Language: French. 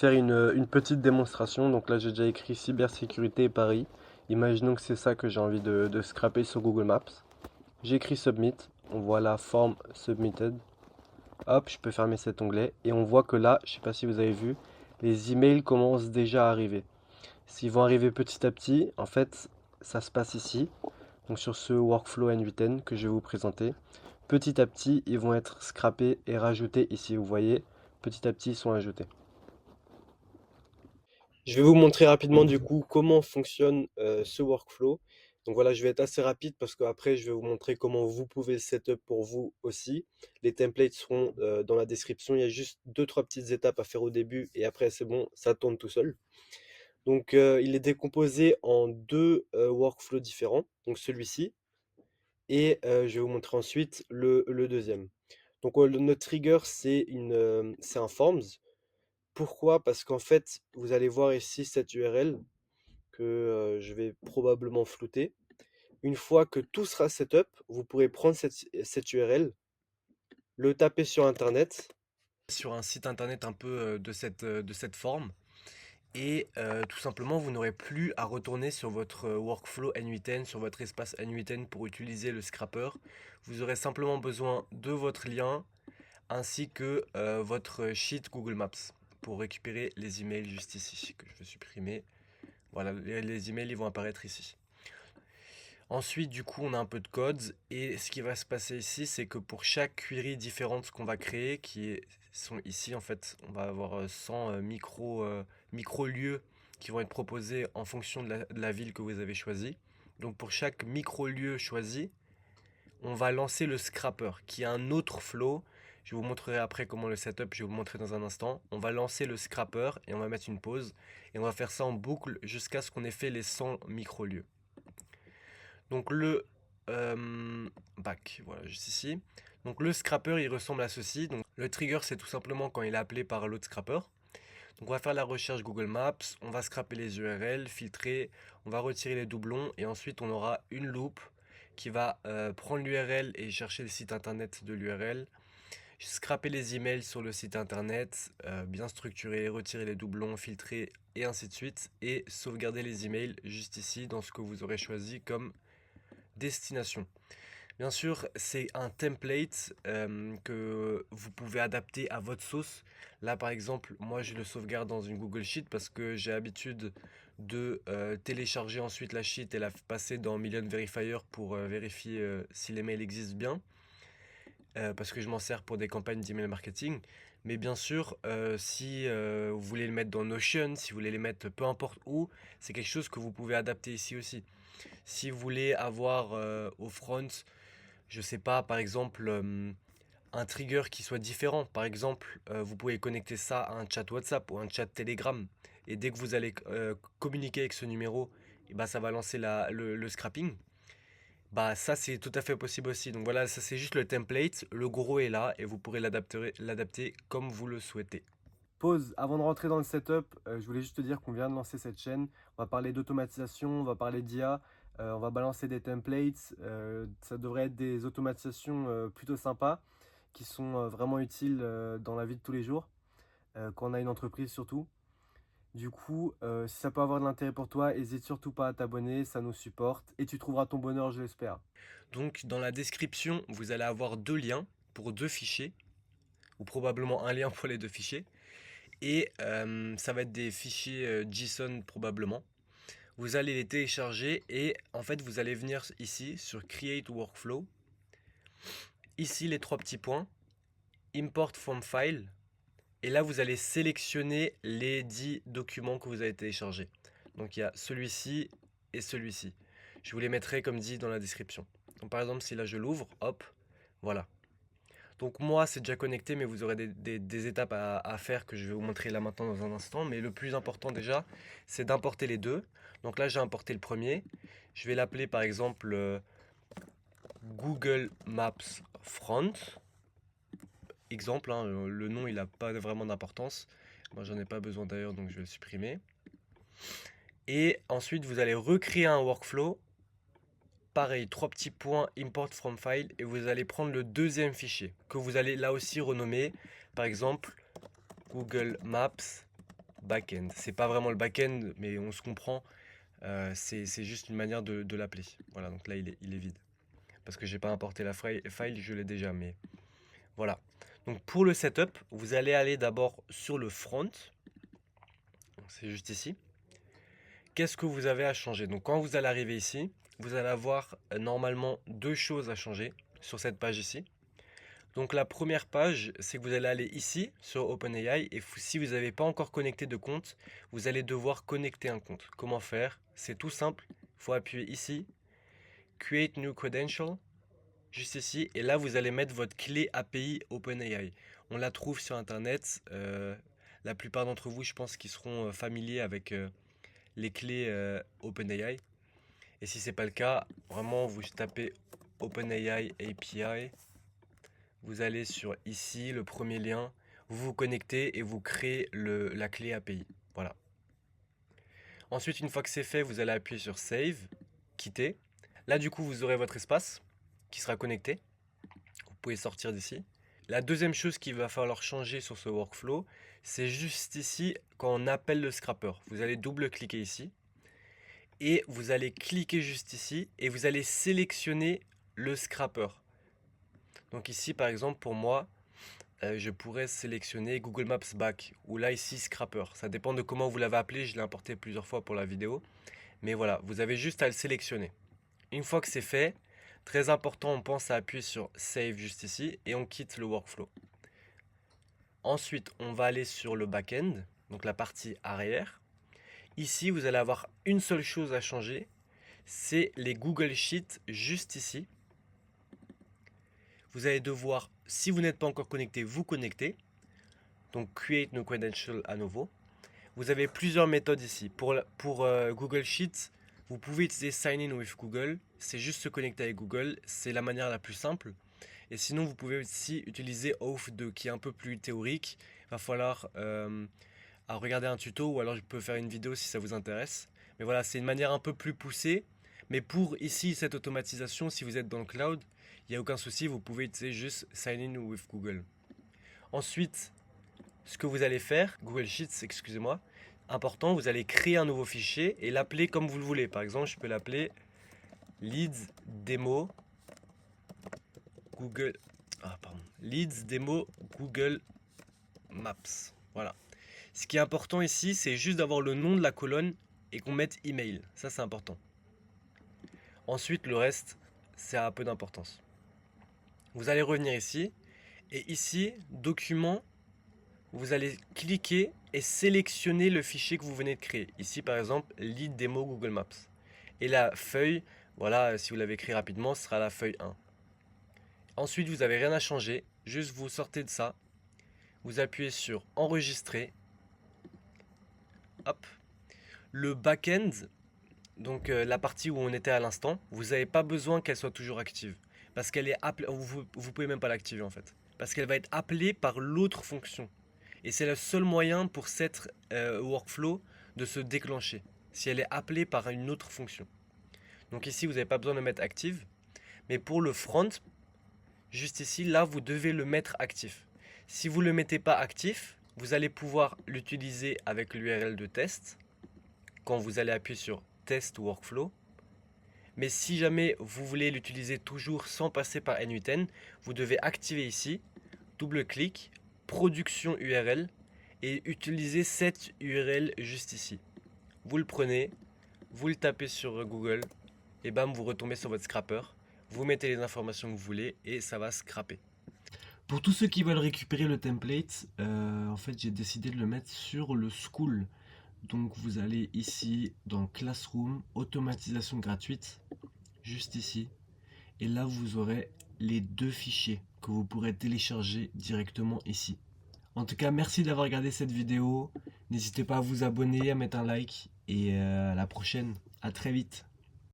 Faire une petite démonstration. Donc là, j'ai déjà écrit cybersécurité et Paris. Imaginons que c'est ça que j'ai envie de scraper sur Google Maps. J'écris Submit. On voit la forme Submitted. Hop, je peux fermer cet onglet. Et on voit que là, je ne sais pas si vous avez vu, les emails commencent déjà à arriver. S'ils vont arriver petit à petit, en fait, ça se passe ici. Donc sur ce workflow N8N que je vais vous présenter. Petit à petit, ils vont être scrappés et rajoutés ici. Vous voyez, petit à petit, ils sont ajoutés. Je vais vous montrer rapidement du coup comment fonctionne ce workflow. Donc voilà, je vais être assez rapide parce qu'après je vais vous montrer comment vous pouvez le setup pour vous aussi. Les templates seront dans la description. Il y a juste deux trois petites étapes à faire au début et après c'est bon, ça tourne tout seul. Donc il est décomposé en deux workflows différents. Donc celui-ci et je vais vous montrer ensuite le deuxième. Donc notre trigger c'est un forms. Pourquoi? Parce qu'en fait, vous allez voir ici cette URL que je vais probablement flouter. Une fois que tout sera setup, vous pourrez prendre cette URL, le taper sur Internet. Sur un site internet un peu de cette forme. Et tout simplement, vous n'aurez plus à retourner sur votre workflow N8N, sur votre espace N8N pour utiliser le scrapper. Vous aurez simplement besoin de votre lien ainsi que votre sheet Google Maps pour récupérer les emails juste ici que je vais supprimer. Voilà, les emails ils vont apparaître ici. Ensuite, du coup, on a un peu de codes et ce qui va se passer ici, c'est que pour chaque query différente qu'on va créer, sont ici en fait, on va avoir 100 micro-lieux qui vont être proposés en fonction de la ville que vous avez choisie. Donc pour chaque micro-lieu choisi, on va lancer le scrapper qui est un autre flow. Je vous montrerai après comment le setup, je vais vous montrer dans un instant. On va lancer le scrapper et on va mettre une pause et on va faire ça en boucle jusqu'à ce qu'on ait fait les 100 micro-lieux. Donc le back, voilà, juste ici. Donc le scrapper, il ressemble à ceci. Donc le trigger, c'est tout simplement quand il est appelé par l'autre scrapper. Donc on va faire la recherche Google Maps, on va scraper les URL, filtrer, on va retirer les doublons et ensuite on aura une loupe qui va prendre l'URL et chercher le site internet de l'URL, scraper les emails sur le site internet, bien structurer, retirer les doublons, filtrer et ainsi de suite et sauvegarder les emails juste ici dans ce que vous aurez choisi comme destination. Bien sûr, c'est un template que vous pouvez adapter à votre sauce. Là, par exemple, moi, je le sauvegarde dans une Google Sheet parce que j'ai l'habitude de télécharger ensuite la sheet et la passer dans Million Verifier pour vérifier si les mails existent bien. Parce que je m'en sers pour des campagnes d'email marketing. Mais bien sûr, si vous voulez le mettre dans Notion, si vous voulez les mettre peu importe où, c'est quelque chose que vous pouvez adapter ici aussi. Si vous voulez avoir au front, je sais pas, par exemple, un trigger qui soit différent. Par exemple, vous pouvez connecter ça à un chat WhatsApp ou un chat Telegram. Et dès que vous allez communiquer avec ce numéro, et bah, ça va lancer le scrapping. Bah ça c'est tout à fait possible aussi. Donc voilà, ça c'est juste le template. Le gros est là et vous pourrez l'adapter comme vous le souhaitez. Pause, avant de rentrer dans le setup, je voulais juste te dire qu'on vient de lancer cette chaîne. On va parler d'automatisation, on va parler d'IA, on va balancer des templates. Ça devrait être des automatisations plutôt sympas qui sont vraiment utiles dans la vie de tous les jours, quand on a une entreprise surtout. Du coup, si ça peut avoir de l'intérêt pour toi, n'hésite surtout pas à t'abonner, ça nous supporte et tu trouveras ton bonheur, je l'espère. Donc dans la description, vous allez avoir deux liens pour deux fichiers, ou probablement un lien pour les deux fichiers. Et ça va être des fichiers JSON probablement. Vous allez les télécharger et en fait vous allez venir ici sur Create Workflow. Ici les trois petits points, Import from File. Et là vous allez sélectionner les 10 documents que vous avez téléchargés. Donc il y a celui-ci et celui-ci. Je vous les mettrai comme dit dans la description. Donc par exemple si là je l'ouvre, hop, voilà. Donc moi c'est déjà connecté mais vous aurez des étapes à faire que je vais vous montrer là maintenant dans un instant. Mais le plus important déjà c'est d'importer les deux. Donc là j'ai importé le premier. Je vais l'appeler par exemple Google Maps Front. Exemple, hein, le nom il n'a pas vraiment d'importance. Moi j'en ai pas besoin d'ailleurs donc je vais le supprimer. Et ensuite vous allez recréer un workflow. Pareil, trois petits points import from file et vous allez prendre le deuxième fichier que vous allez là aussi renommer par exemple Google Maps backend. C'est pas vraiment le backend, mais on se comprend. C'est juste une manière de l'appeler. Voilà, donc là il est vide. Parce que j'ai pas importé la file, je l'ai déjà, mais voilà. Donc pour le setup, vous allez aller d'abord sur le front. C'est juste ici. Qu'est-ce que vous avez à changer? Donc quand vous allez arriver ici, vous allez avoir normalement deux choses à changer sur cette page ici. Donc la première page, c'est que vous allez aller ici sur OpenAI et si vous n'avez pas encore connecté de compte, vous allez devoir connecter un compte. Comment faire? C'est tout simple. Il faut appuyer ici, Create New Credential, juste ici, et là vous allez mettre votre clé API OpenAI. On la trouve sur Internet. La plupart d'entre vous, je pense, qui seront familiers avec les clés OpenAI. Et si c'est pas le cas, vraiment vous tapez OpenAI API. Vous allez sur ici, le premier lien, vous vous connectez et vous créez la clé API. Voilà. Ensuite, une fois que c'est fait, vous allez appuyer sur Save, quitter. Là, du coup, vous aurez votre espace qui sera connecté. Vous pouvez sortir d'ici. La deuxième chose qu'il va falloir changer sur ce workflow, c'est juste ici, quand on appelle le scrapper. Vous allez double-cliquer ici. Et vous allez cliquer juste ici et vous allez sélectionner le scrapper. Donc ici, par exemple, pour moi, je pourrais sélectionner Google Maps Back ou là ici Scrapper. Ça dépend de comment vous l'avez appelé, je l'ai importé plusieurs fois pour la vidéo. Mais voilà, vous avez juste à le sélectionner. Une fois que c'est fait, très important, on pense à appuyer sur Save juste ici et on quitte le workflow. Ensuite, on va aller sur le back-end, donc la partie arrière. Ici, vous allez avoir une seule chose à changer, c'est les Google Sheets juste ici. Vous allez devoir, si vous n'êtes pas encore connecté, vous connecter. Donc Create New Credential à nouveau. Vous avez plusieurs méthodes ici. Pour Google Sheets, vous pouvez utiliser Sign in with Google. C'est juste se connecter avec Google. C'est la manière la plus simple. Et sinon, vous pouvez aussi utiliser Auth2 qui est un peu plus théorique. Il va falloir regarder un tuto ou alors je peux faire une vidéo si ça vous intéresse. Mais voilà, c'est une manière un peu plus poussée. Mais pour ici, cette automatisation, si vous êtes dans le cloud, il n'y a aucun souci. Vous pouvez utiliser juste Sign in with Google. Ensuite, ce que vous allez faire, Google Sheets, excusez-moi, important, vous allez créer un nouveau fichier et l'appeler comme vous le voulez. Par exemple, je peux l'appeler leads demo Google, leads demo Google Maps. Voilà. Ce qui est important ici, c'est juste d'avoir le nom de la colonne et qu'on mette email. Ça, c'est important. Ensuite, le reste, c'est à peu d'importance. Vous allez revenir ici et ici, document. Vous allez cliquer et sélectionner le fichier que vous venez de créer. Ici, par exemple, lead demo Google Maps. Et la feuille, voilà, si vous l'avez créé rapidement, ce sera la feuille 1. Ensuite, vous n'avez rien à changer. Juste, vous sortez de ça. Vous appuyez sur enregistrer. Hop. Le back-end, donc la partie où on était à l'instant, vous n'avez pas besoin qu'elle soit toujours active. Parce qu'elle est appelée, vous pouvez même pas l'activer en fait. Parce qu'elle va être appelée par l'autre fonction. Et c'est le seul moyen pour cette workflow de se déclencher, si elle est appelée par une autre fonction. Donc ici, vous n'avez pas besoin de mettre active. Mais pour le front, juste ici, là, vous devez le mettre actif. Si vous ne le mettez pas actif, vous allez pouvoir l'utiliser avec l'URL de test, quand vous allez appuyer sur Test Workflow. Mais si jamais vous voulez l'utiliser toujours sans passer par N8N, vous devez activer ici, double-clic, production URL et utiliser cette URL juste ici. Vous le prenez, vous le tapez sur Google et bam, vous retombez sur votre scrapper. Vous mettez les informations que vous voulez et ça va scraper. Pour tous ceux qui veulent récupérer le template, en fait j'ai décidé de le mettre sur le school. Donc vous allez ici dans Classroom, automatisation gratuite, juste ici. Et là vous aurez les deux fichiers que vous pourrez télécharger directement ici. En tout cas, merci d'avoir regardé cette vidéo. N'hésitez pas à vous abonner, à mettre un like et à la prochaine. À très vite.